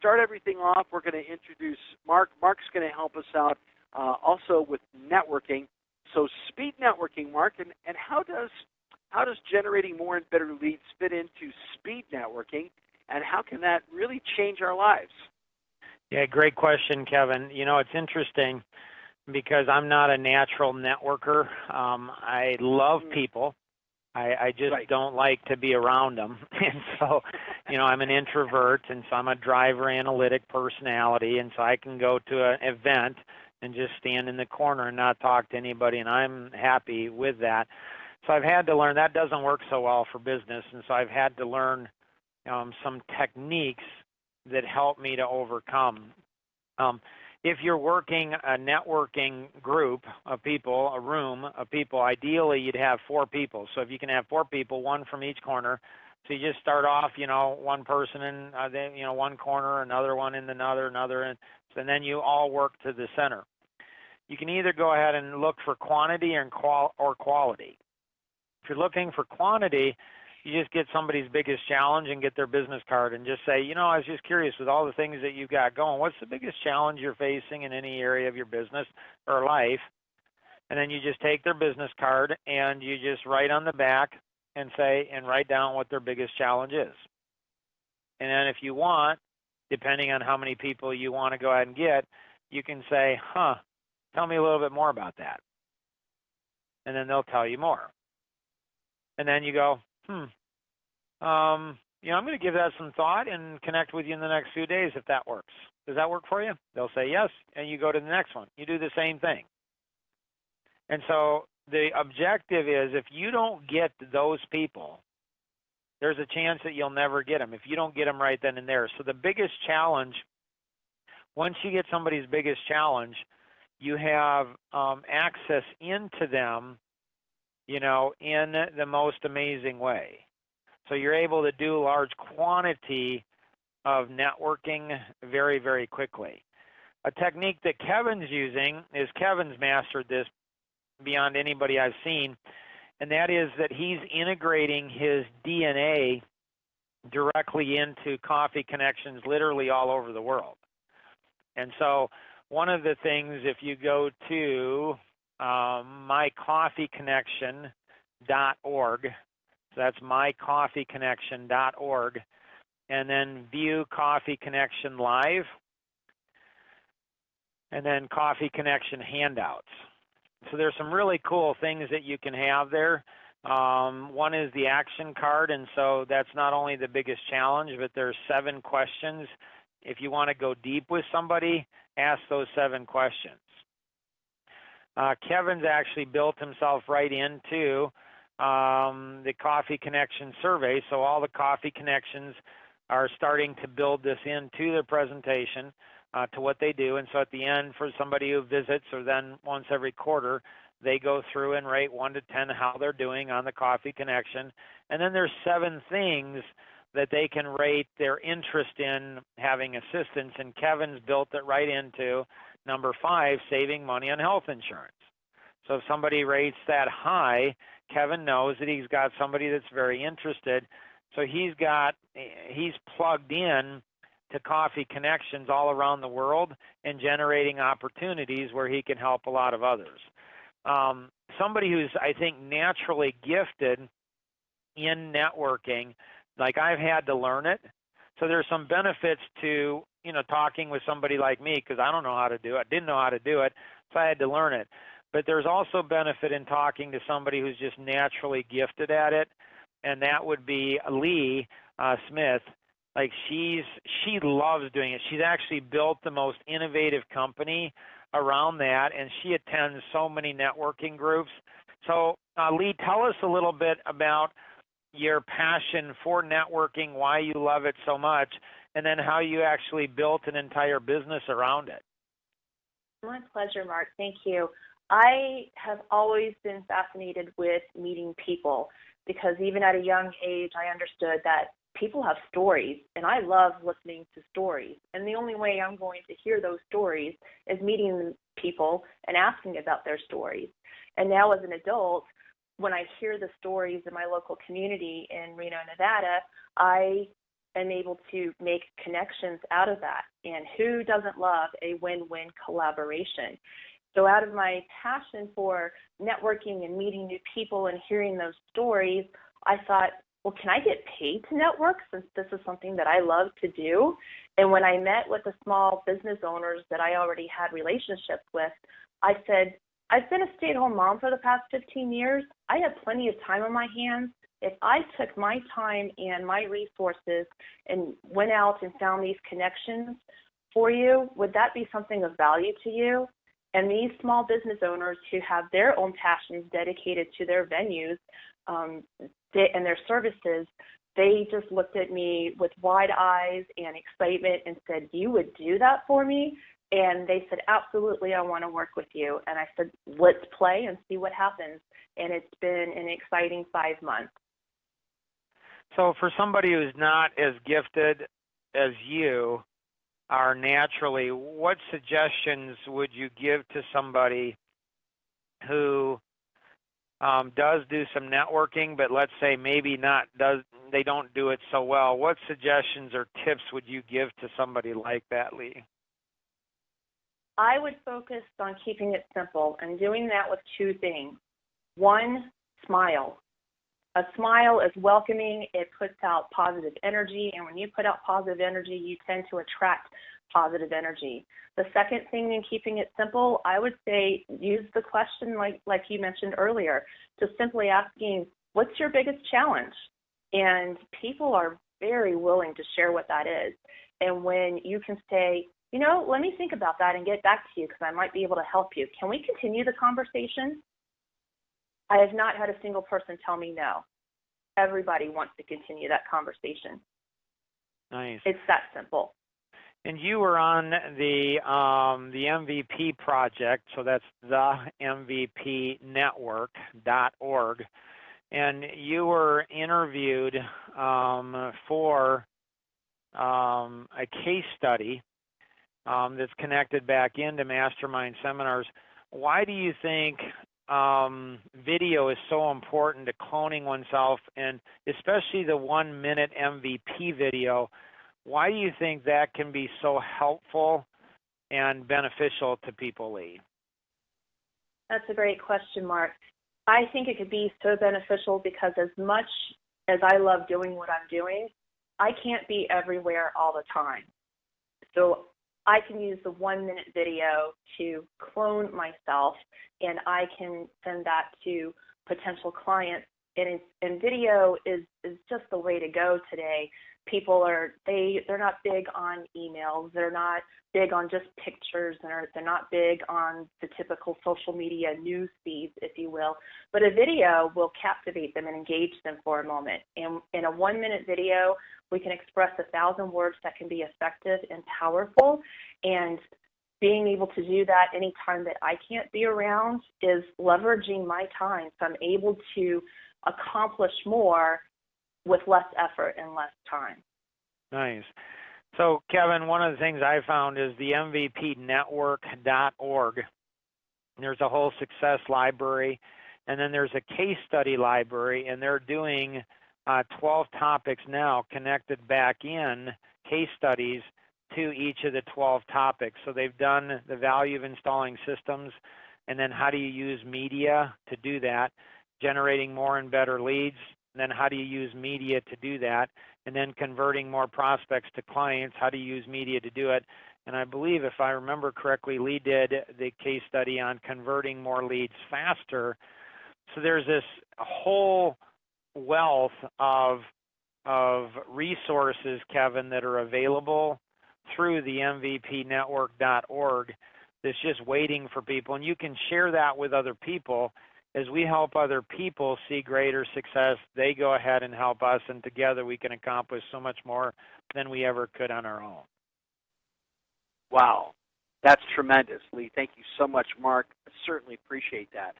start everything off, we're going to introduce Mark. Mark's going to help us out also with networking. So speed networking, Mark, and how does generating more and better leads fit into speed networking, and how can that really change our lives? Yeah, great question, Kevin. You know, it's interesting because I'm not a natural networker. I love people. I just don't like to be around them. And so, you know, I'm an introvert, and so I'm a driver analytic personality, and so I can go to an event and just stand in the corner and not talk to anybody, and I'm happy with that. So I've had to learn that doesn't work so well for business, and so I've had to learn some techniques that help me to overcome. If you're working a networking group of people, a room of people, ideally you'd have 4 people. So if you can have 4 people, 1 from each corner, so you just start off, you know, one person in, one corner, another one in another, and then you all work to the center. You can either go ahead and look for quantity or quality. If you're looking for quantity, you just get somebody's biggest challenge and get their business card and just say, you know, I was just curious with all the things that you've got going, what's the biggest challenge you're facing in any area of your business or life? And then you just take their business card and you just write on the back and say, and write down what their biggest challenge is. And then if you want, depending on how many people you want to go ahead and get, you can say, tell me a little bit more about that. And then they'll tell you more. And then you go, I'm going to give that some thought and connect with you in the next few days if that works. Does that work for you? They'll say yes, and you go to the next one. You do the same thing. And so the objective is if you don't get those people, there's a chance that you'll never get them if you don't get them right then and there. So the biggest challenge, once you get somebody's biggest challenge, you have access into them, you know, in the most amazing way. So you're able to do a large quantity of networking very, very quickly. A technique that Kevin's using is Kevin's mastered this beyond anybody I've seen, and that is that he's integrating his DNA directly into coffee connections literally all over the world. And so one of the things, if you go to mycoffeeconnection.org, so that's mycoffeeconnection.org, and then view Coffee Connection Live, and then Coffee Connection handouts. So there's some really cool things that you can have there. One is the action card, and so that's not only the biggest challenge, but there's 7 questions. If you want to go deep with somebody, ask those 7 questions. Kevin's actually built himself right into the Coffee Connection survey, so all the Coffee Connections are starting to build this into their presentation to what they do. And so at the end, for somebody who visits, or then once every quarter, they go through and rate 1 to 10 how they're doing on the Coffee Connection. And then there's 7 things that they can rate their interest in having assistance, and Kevin's built it right into number 5, saving money on health insurance. So if somebody rates that high, Kevin knows that he's got somebody that's very interested. So he's plugged in to Coffee Connections all around the world and generating opportunities where he can help a lot of others. Somebody who's, I think, naturally gifted in networking, like I've had to learn it. So there's some benefits to, you know, talking with somebody like me, because I don't know how to do it. I didn't know how to do it, so I had to learn it. But there's also benefit in talking to somebody who's just naturally gifted at it, and that would be Lee Smith. Like she loves doing it. She's actually built the most innovative company around that, and she attends so many networking groups. So Lee, tell us a little bit about your passion for networking, why you love it so much, and then how you actually built an entire business around it. My pleasure, Mark. Thank you. I have always been fascinated with meeting people because even at a young age, I understood that people have stories, and I love listening to stories. And the only way I'm going to hear those stories is meeting people and asking about their stories. And now as an adult, when I hear the stories in my local community in Reno, Nevada, I am able to make connections out of that. And who doesn't love a win-win collaboration? So out of my passion for networking and meeting new people and hearing those stories, I thought, well, can I get paid to network since this is something that I love to do? And when I met with the small business owners that I already had relationships with, I said, I've been a stay-at-home mom for the past 15 years. I have plenty of time on my hands. If I took my time and my resources and went out and found these connections for you, would that be something of value to you? And these small business owners who have their own passions dedicated to their venues and their services, they just looked at me with wide eyes and excitement and said, you would do that for me? And they said, absolutely, I want to work with you. And I said, let's play and see what happens. And it's been an exciting 5 months. So for somebody who's not as gifted as you are naturally, what suggestions would you give to somebody who does do some networking, but let's say maybe they don't do it so well? What suggestions or tips would you give to somebody like that, Lee? I would focus on keeping it simple and doing that with 2 things. 1, smile. A smile is welcoming. It puts out positive energy, and when you put out positive energy, you tend to attract positive energy. The second thing in keeping it simple, I would say use the question like you mentioned earlier, just simply asking, what's your biggest challenge? And people are very willing to share what that is. And when you can say, let me think about that and get back to you because I might be able to help you. Can we continue the conversation? I have not had a single person tell me no. Everybody wants to continue that conversation. Nice. It's that simple. And you were on the MVP project, so that's the MVPnetwork.org, and you were interviewed for a case study that's connected back into Mastermind Seminars. Why do you think video is so important to cloning oneself, and especially the 1-minute MVP video? Why do you think that can be so helpful and beneficial to people, Lee? That's a great question, Mark. I think it could be so beneficial because as much as I love doing what I'm doing, I can't be everywhere all the time. So I can use the 1-minute video to clone myself, and I can send that to potential clients. And video is just the way to go today. People they're not big on emails. They're not big on just pictures, and they're not big on the typical social media news feeds, if you will. But a video will captivate them and engage them for a moment. And in a 1-minute video, we can express 1,000 words that can be effective and powerful. And being able to do that anytime that I can't be around is leveraging my time. So I'm able to accomplish more with less effort and less time. Nice. So, Kevin, one of the things I found is the MVPnetwork.org. There's a whole success library, and then there's a case study library, and they're doing 12 topics now connected back in case studies to each of the 12 topics. So they've done the value of installing systems, and then how do you use media to do that, generating more and better leads, and then how do you use media to do that, and then converting more prospects to clients, how do you use media to do it. And I believe, if I remember correctly, Lee did the case study on converting more leads faster. So there's this whole wealth of resources, Kevin, that are available through the MVPnetwork.org that's just waiting for people. And you can share that with other people. As we help other people see greater success, they go ahead and help us, and together we can accomplish so much more than we ever could on our own. Wow. That's tremendous, Lee. Thank you so much, Mark. I certainly appreciate that.